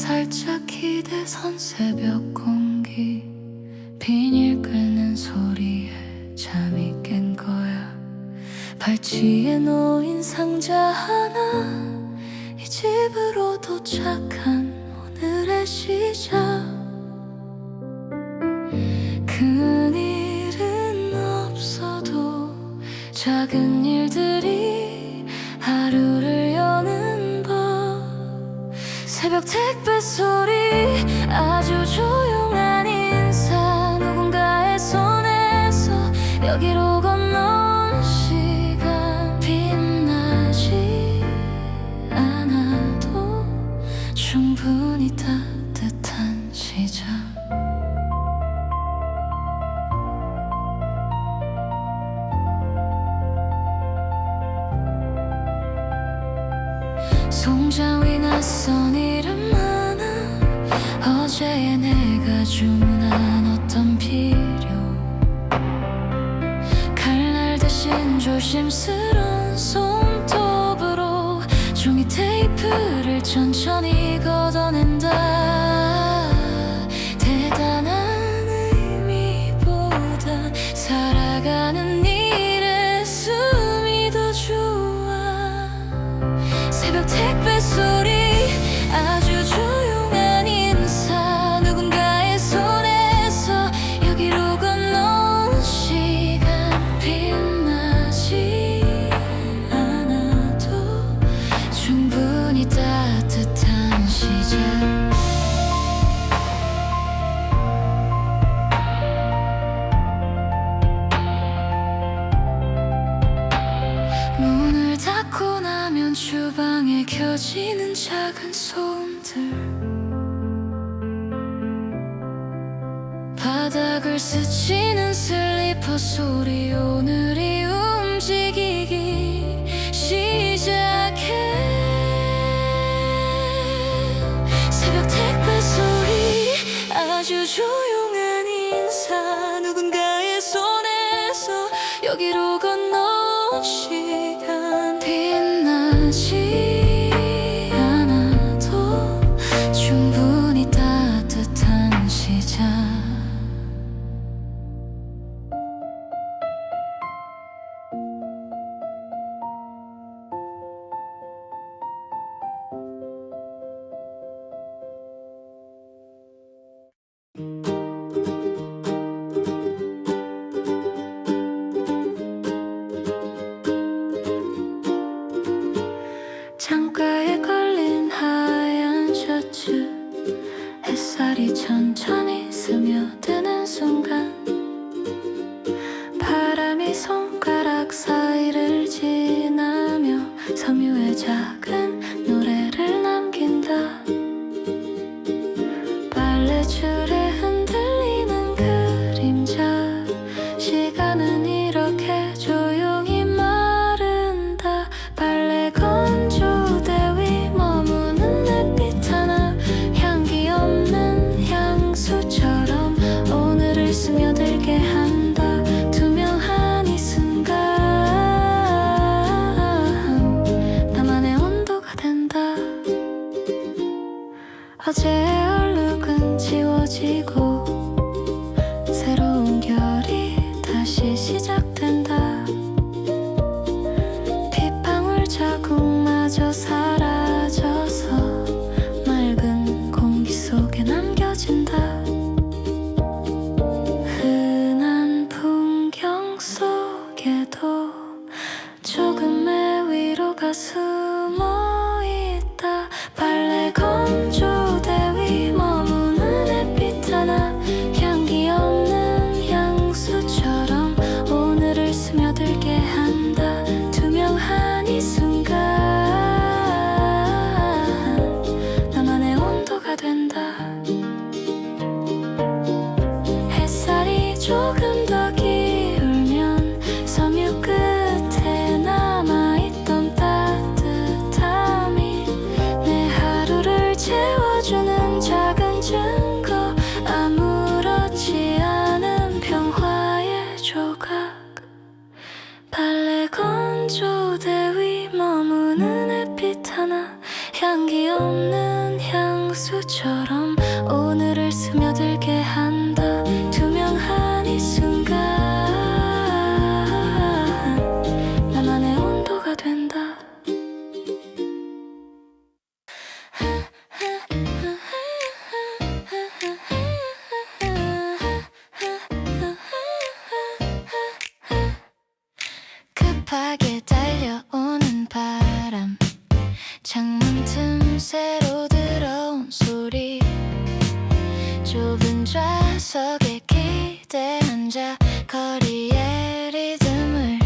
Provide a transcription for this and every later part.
살짝 기대선 새벽 공기, 비닐 끓는 소리에 잠이 깬 거야. 발치에 놓인 상자 하나, 이 집으로 도착한 오늘의 시작. 큰 일은 없어도 작은 일들이 하루를 여는 법. 새벽 택배 소리, 아주 조용한 인사, 누군가의 손에서 여기로 건너온 시간. 빛나지 않아도 충분히 따뜻한 시작. 송장 위 낯선 이름 하나, 어제의 내가 주문한 어떤 필요. 칼날 대신 조심스런 손톱으로 종이 테이프를 천천히 걷어낸다. 대단한 의미보다 살아가는 일에 숨이 더 좋아. 새벽 택배 소리, 아주 조용한 인사, 누군가의 손에서 여기로 건너온 시간. 빛나지 않아도 충분히 따뜻한 시작. 문을 닫고 나면 주방에 켜지는 작은 소음들, 바닥을 스치는 슬리퍼 소리, 오늘이 움직이기 시작해. 새벽 택배 소리, 아주 조용한 인사, 누군가의 손에서 여기로 건너온 시간. 빛나지 않아도 충분히 따뜻한 시작. 창가에 걸린 하얀 셔츠, 햇살이 천천히 스며드는 순간, 바람이 손가락 사이를 지나며 섬유의 작은 노래를 남긴다. 빨래줄에 흔들리는 그림자, 시간은 이렇게 조용히 마른다. 빨래 건조대 위 머무는 햇빛 하나, 향기 없는 향수처럼 오늘을 스며들게 한다. 투명한 이 순간, 나만의 온도가 된다. 어제의 얼룩은 지워지고 새로운 결이 다시 시작된다. 빗방울 자국마저 사라져서 맑은 공기 속에 남겨진다. 흔한 풍경 속에도 조금의 위로가 숨어 있다. 빨래 건조대 위 머무는 햇빛 하나, 향기 없는 향수처럼 오늘을 스며들게 한다. 투명한 이 순간, 나만의 온도가 된다. 햇살이 조금 더 기울면 섬유 끝에 남아있던 따뜻함이 내 하루를 채워주는 작은 증거. 아무렇지 않은 평화의 조각, 빨래 건조대 위 머무는 햇빛 하나, 향기 없는 향수 파도처럼 오늘을 스며들게 한다. 투명한 이 순간 나만의 온도가 된다. 급하게 달려오는 바람, 창문 틈새로 들어온 소리, 좁은 좌석에 기대 앉아 거리의 리듬을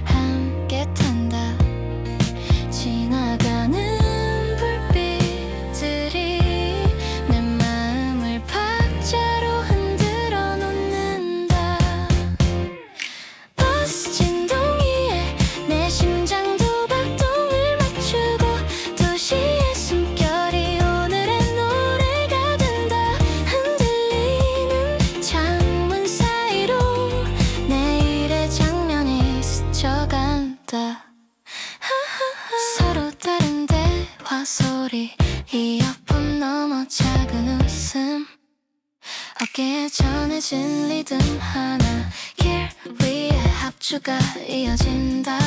함께 탄다. 지나가는 불빛들이 내 마음을 박자로 흔들어 놓는다. 버스 진동 위에 내 심장도 박동을 맞추고 도시의 숨결이 오늘의 노래가 된다. 흔들리는 창문 사이로 내일의 장면이 스쳐간다. 서로 다른 대화 소리, 이어폰 너머 작은 웃음, 어깨에 전해진 리듬 하나, 길 위에 합주가 이어진다.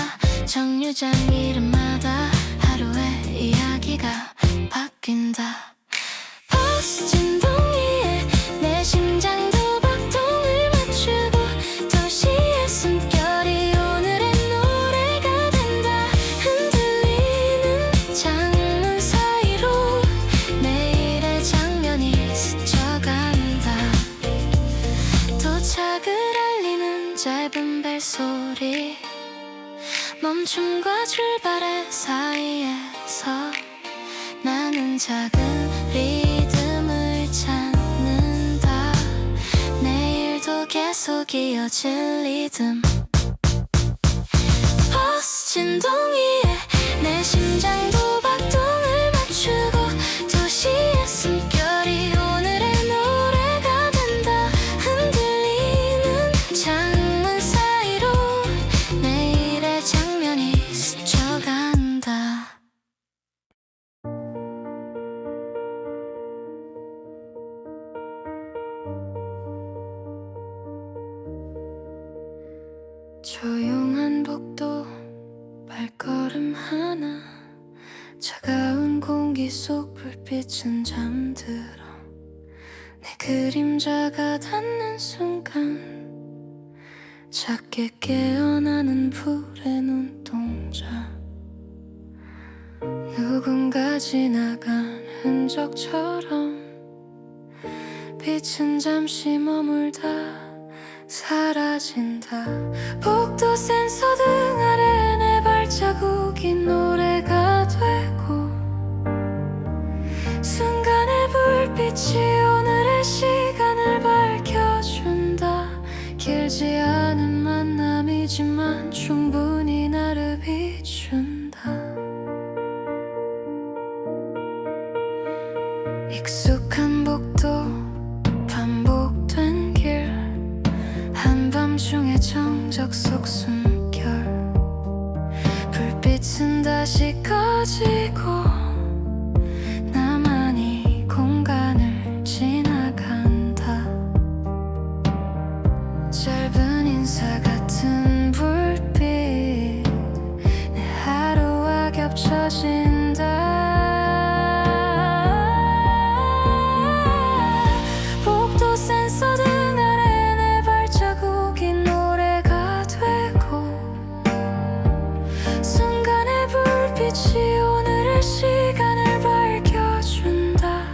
정류장 이름마다 하루의 이야기가 바뀐다. 버스 진동 위에 내 심장도 박동을 맞추고 도시의 숨결이 오늘의 노래가 된다. 흔들리는 창문 사이로 내일의 장면이 스쳐간다. 도착을 알리는 짧은 벨소리, 멈춤과 출발의 사이에서 나는 작은 리듬을 찾는다. 내일도 계속 이어질 리듬. 버스 진동 위에 내 심장도 박동을 맞추고 도시의 숨결이 오늘의 노래가 된다. 흔들리는 창문 사이로 내일의 장면이 스쳐간다. 조용한 복도 발걸음 하나, 차가운 공기 속 불빛은 잠들어 내 그림자가 닿는 순간 작게 깨어나는 불의 눈동자. 누군가 지나간 흔적처럼 빛은 잠시 머물다 사라진다. 복도 센서 등 아래 내 발자국이 노래가 되고 순간의 불빛이 오늘의 시간을 밝혀준다. 길지 않은 만남이지만 충분히 나를 비춘다. 익숙한 복도, 반복된 길, 한밤중의 정적 속 숨결, 불빛은 다시 꺼지고 나만이 공간을 지나간다. 짧은 인사 같은 불빛 내 하루와 겹쳐진다. 복도 센서 등 아래 내 발자국이 노래가 되고 순간의 불빛이 오늘의 시간을 밝혀준다.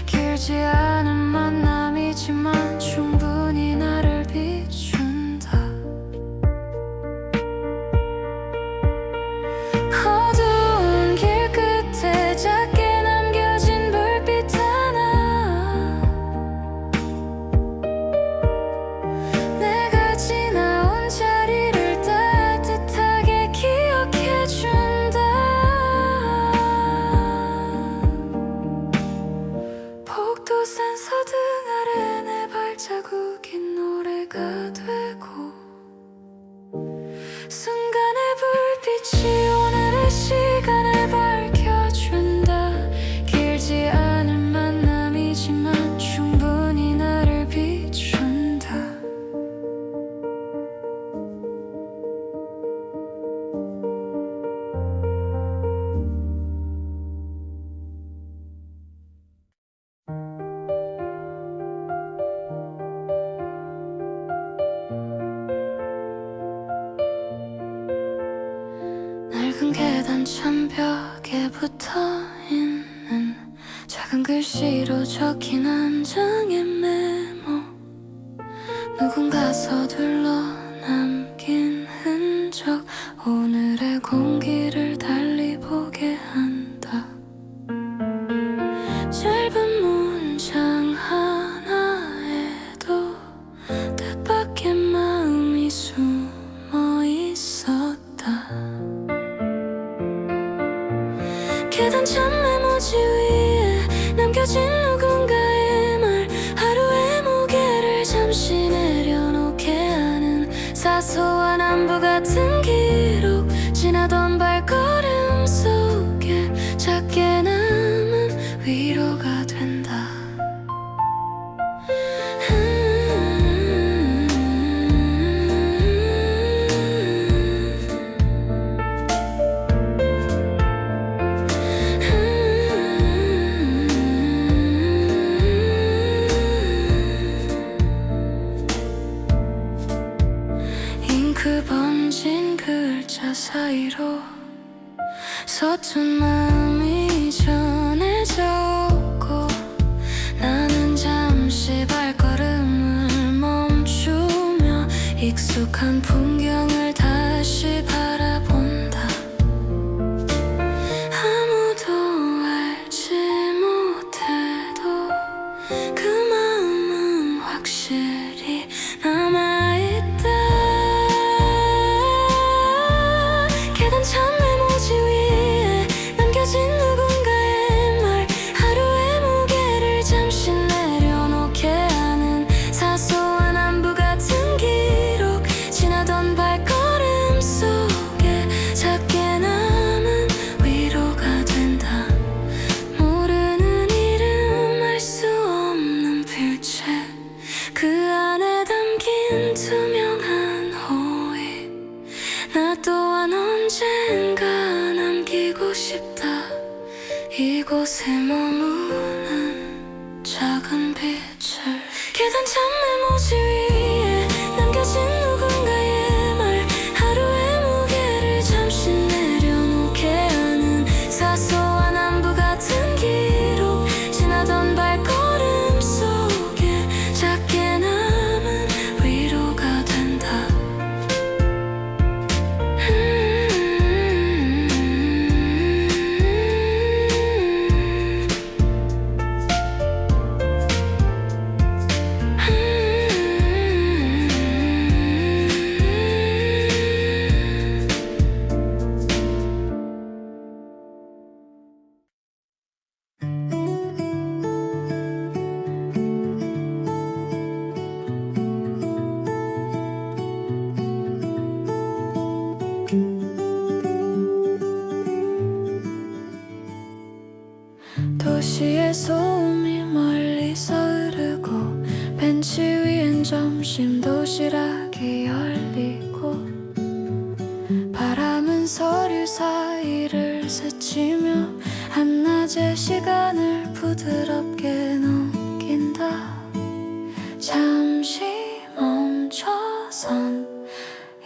길지 않은 만남이지만 충분히 나를 비춘다. 작은 계단 천벽에 붙어있는 작은 글씨로 적힌 한 장의 메모, 누군가 서둘러 남긴 흔적, 오늘의 공기를 달리 보게 한다. 짧은 문장 하나에도 뜻밖의 마음이 숨어 있었다. 계단 찬 메모지 위에 남겨진 누군가의 말, 하루의 무게를 잠시 내려놓게 하는 사소한 안부 같은 기록, 지나던 발걸음 속에 작게 남은 위로가 된다. 잉크 번진 글자 사이로 서툰 마음이 전해졌고, 나는 잠시 발걸음을 멈추며 익숙한 풍경을 다시 바라본다. 아무도 알지 못해도 그 마음은 확실히 남아있다. 계단 찬 메모지 위에 남겨진 누군가의 말, 하루의 무게를 잠시 내려놓게 하는 사소한 안부 같은 기록, 지나던 발걸음 속에 작게 남은 위로가 된다. 모르는 이름, 알 수 없는 필체, 그 안에 담긴 투명한 호의, 나 또한 언젠가 남기고 싶다. 이곳에 머무는 작은 빛을, 계단 찬 메모지 위에 남겨진 누군가의 말, 하루의 무게를 잠시 내려놓게 하는 사소한 안부 같은 기록, 지나던 발걸음 속에 작게 남은 위로가 된다. 도시의 소음이 멀리서 흐르고, 벤치 위엔 점심 도시락이 열리고, 바람은 서류 사이를 스치며 한낮의 시간을 부드럽게 넘긴다. 잠시 멈춰선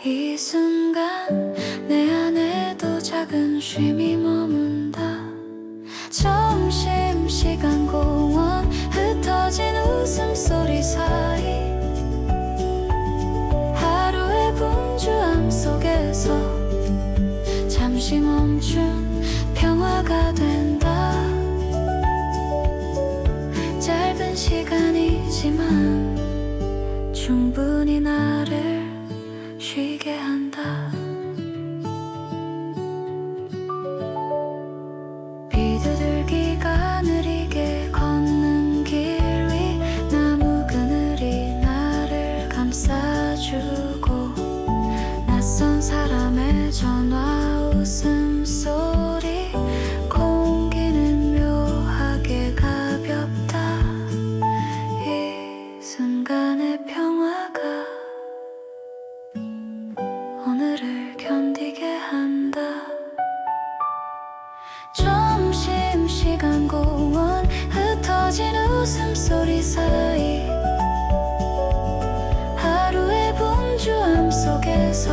이 순간 내 안에도 작은 쉼이 머문다. 점심시간 공원, 흩어진 웃음소리 사이, 하루의 분주함 속에서 잠시 멈춘 평화가 된다. 짧은 시간이지만 충분히 나를 쉬게 한다. 비두들기가 느리게 걷는 길 위, 나무 그늘이 나를 감싸주고, 낯선 사람의 전화 웃음소리, 공기는 묘하게 가볍다. 이 순간의 평화가 오늘을 견디게 한다. 점심시간 공원, 흩어진 웃음소리 사이, 하루의 분주함 속에서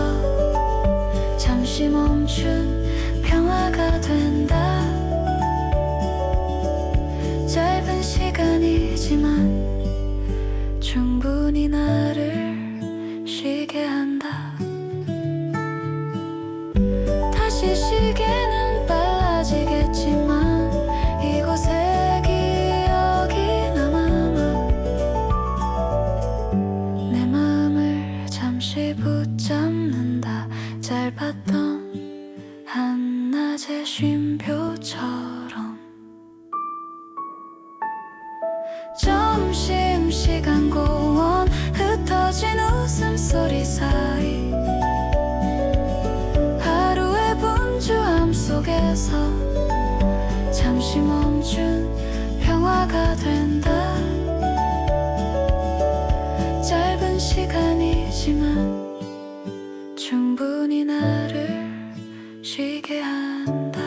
잠시 멈춘 평화가 된다. 짧은 시간이지만 충분히 나를 쉬게 한다. 다시 시계는 빨라지겠지만 이곳에 기억이 남아 내 마음을 잠시 붙잡는다. 짧았던 한낮의 쉼표처럼 점심시간 공원 흩어진 웃음소리 사이 하루의 분주함 속에서 잠시 멈춘 평화가 된다. 짧은 시간이지만 충분히 나를 쉬게 한다.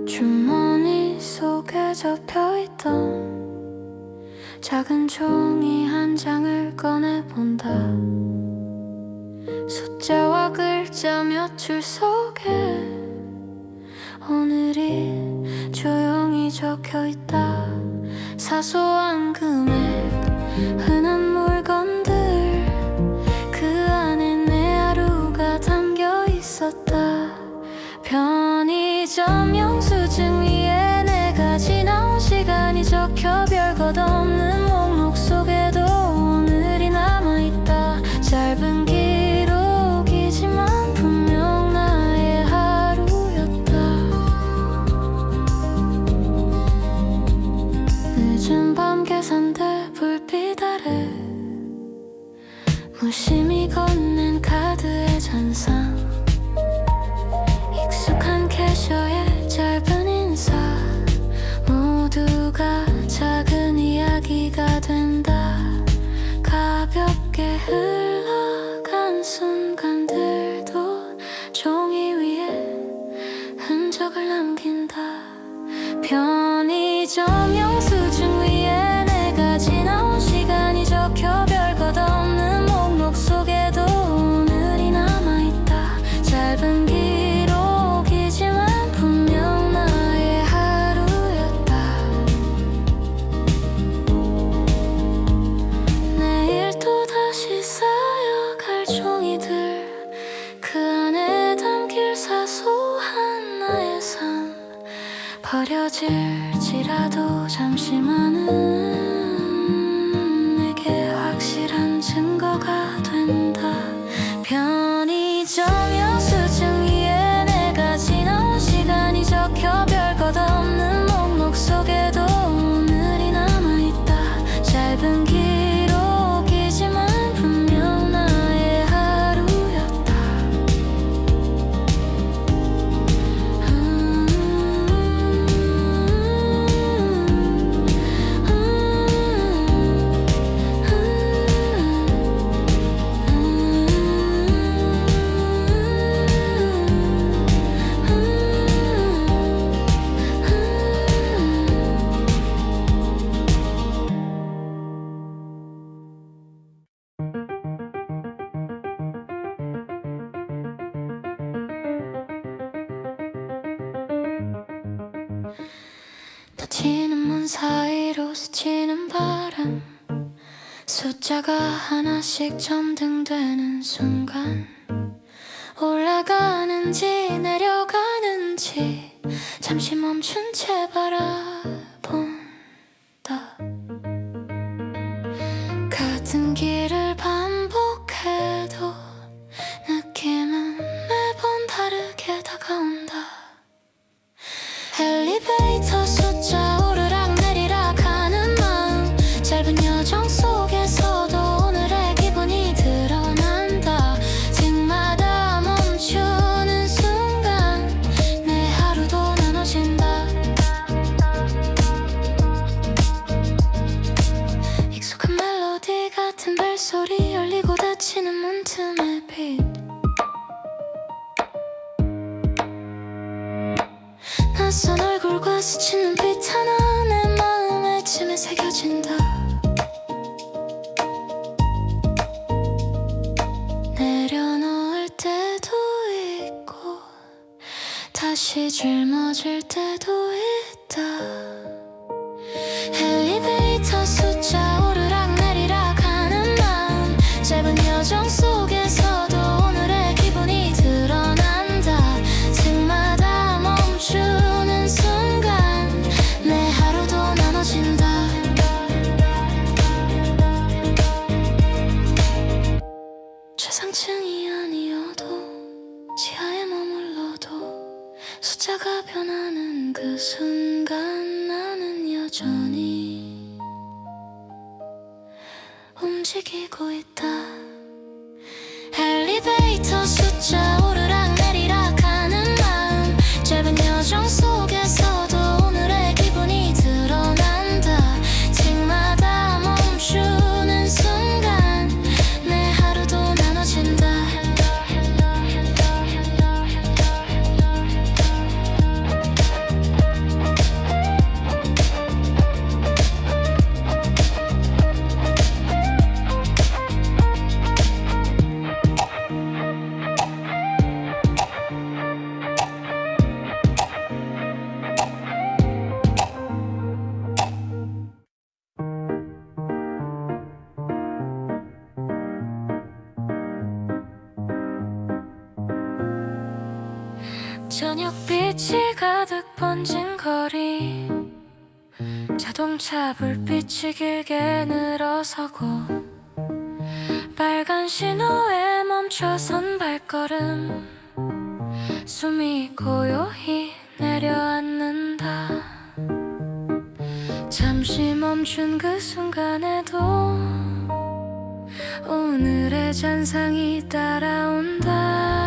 주머니 속에 접혀있던 작은 종이 한 장을 꺼내본다. 숫자와 글자 몇 줄 속에 오늘이 조용히 적혀있다. 사소한 금액, 흔한 물건들, 그 안에 내 하루가 담겨 있었다. 편의점 영수증 위에 내가 지나온 시간이 적혀 별것 없는 목록 속에도 오늘이 남아있다. 짧은 기록이지만 분명 나의 하루였다. 늦은 밤 계산대 불빛 아래 무심히 건넨 카드의 잔상, 익숙한 캐셔의 짧은 인사, 모두가 작은 이야기가 된다. 가볍게 흘러간 순간들도 종이 위에 흔적을 남긴다. 편의점 영수증 위에 내가 지나온 시간이 적혀 별것 없는 목록 속에도 오늘이 남아있다. 짧은 기록이지만 분명 나의 하루였다. 내일 또 다시 쌓여갈 종이들, 그 안에 담길 사소한 나의 삶, 버려질지라도 잠시만은 내게 확실한 증거가 된다. 편의점 영수증 위에 내가 지나온 시간이 적혀 별것 없는 목록 속에도 오늘이 남아있다. 짧은 기록이지만 분명 나의 하루였다. 닫히는 문 사이로 스치는 바람, 숫자가 하나씩 점등되는 순간, 올라가는지 내려가는지 잠시 멈춘 채 바라본다. 같은 길을 반복해도 느낌은 매번 다르게 다가온다. 엘리베이터 숫자 오르락 내리락 하는 마음, 짧은 여정 속에서도 오늘의 기분이 드러난다. 층마다 멈추는 순간 내 하루도 나눠진다. 익숙한 멜로디 같은 벨소리, 열리고 닫히는 문틈의 빛, 스친 눈빛 하나 내 마음에 쯤에 새겨진다. 내려놓을 때도 있고 다시 짊어질 때도 있다. 엘리베이터 숫자 오르락 내리락 하는 마음, 짧은 여정 속에서도 오늘의 기분이 드러난다. 층마다 멈추는 순간 내 하루도 나눠진다. 최상층이 아니어도 지하에 머물러도 숫자가 변하는 그 순간 나는 여전히 움직이고 있다. 엘리베이터 숫자 오르락 내리락 하는 마음, 짧은 여정 속에서도 오늘의 기분이 드러난다. 층마다 멈추는 순간 내 하루도 나눠진다. 저녁빛이 가득 번진 거리, 자동차 불빛이 길게 늘어서고 빨간 신호에 멈춰선 발걸음, 숨이 고요히 내려앉는다. 잠시 멈춘 그 순간에도 오늘의 잔상이 따라온다.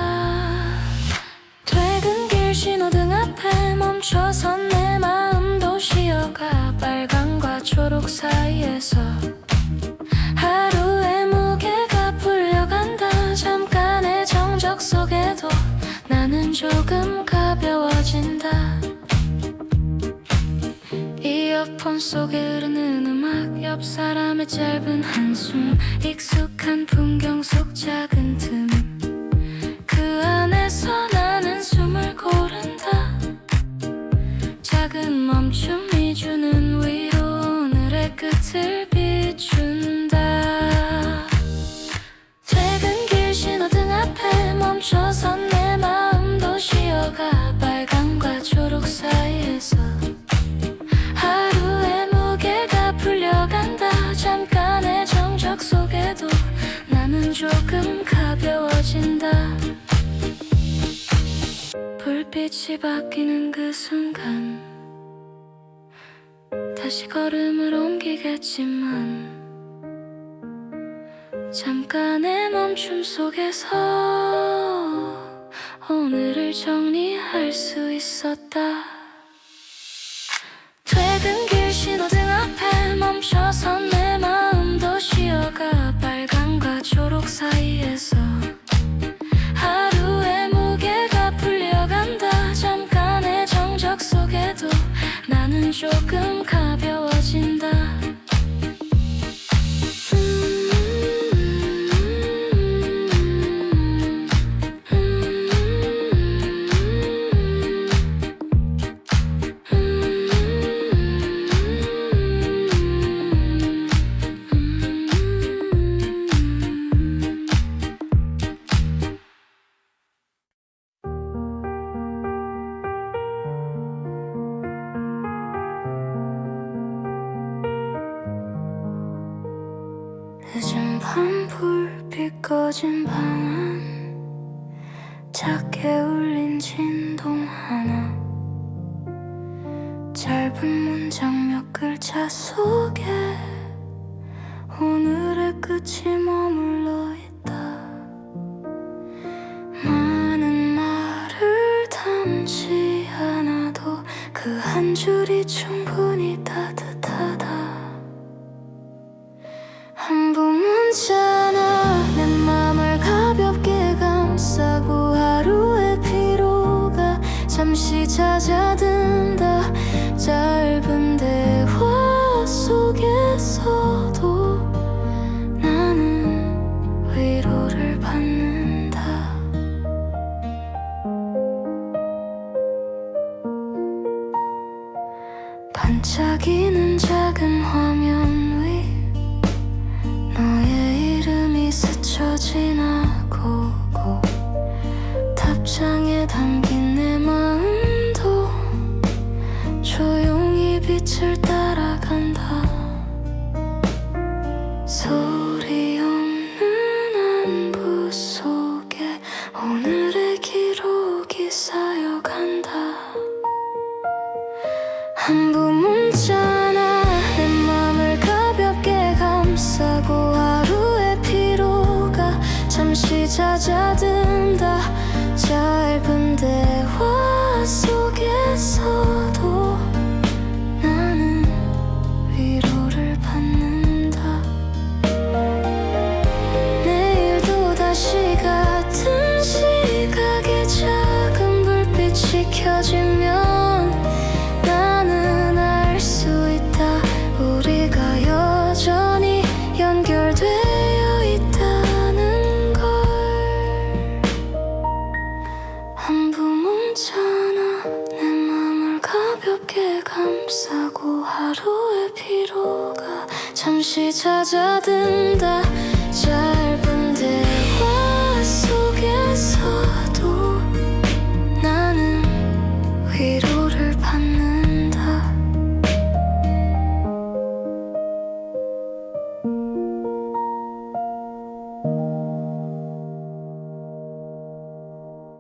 퇴근길 신호등 앞에 멈춰선 내 마음도 쉬어가. 빨강과 초록 사이에서 하루의 무게가 풀려간다. 잠깐의 정적 속에도 나는 조금 가벼워진다. 이어폰 속에 흐르는 음악, 옆 사람의 짧은 한숨, 익숙한 풍경 속 작은 틈, 그 안에서 나는 숨을 고른다. 작은 멈춤이 주는 위로 오늘의 끝을 비춘다. 퇴근길 신호등 앞에 멈춰선 내 마음도 쉬어가. 빨강과 초록 사이에서 하루의 무게가 풀려간다. 잠깐의 정적 속에도 나는 조금 가벼워진다. 불빛이 바뀌는 그 순간 다시 걸음을 옮기겠지만 잠깐의 멈춤 속에서 오늘을 정리할 수 있었다. 퇴근길 신호등 앞에 멈춰선 내 마음도 쉬어가. 빨강과 초록 사이에서 하루의 무게가 풀려간다. 잠깐의 정적 속에도 나는 조금 가벼워진다. 늦은 밤 불빛 꺼진 방 안, 작게 울린 진동 하나, 짧은 문장 몇 글자 속에 오늘의 끝이 머물러 있다. 많은 말을 담지 않아도 그 한 줄이 충분히 따뜻하다. 한 부 문자나 내 맘을 가볍게 감싸고 하루의 피로가 잠시 잦아든다. 잦아든다. 짧은 대화 속에서도 나는 위로를 받는다. 내일도 다시 같은 시각에 작은 불빛이 켜지면 나는 알 수 있다. 우리가 여전히 연결되어 있다는 걸. 한 붐 온잖아. 내 맘을 가볍게 감싸고 하루의 피로가 잠시 잦아든다. 짧은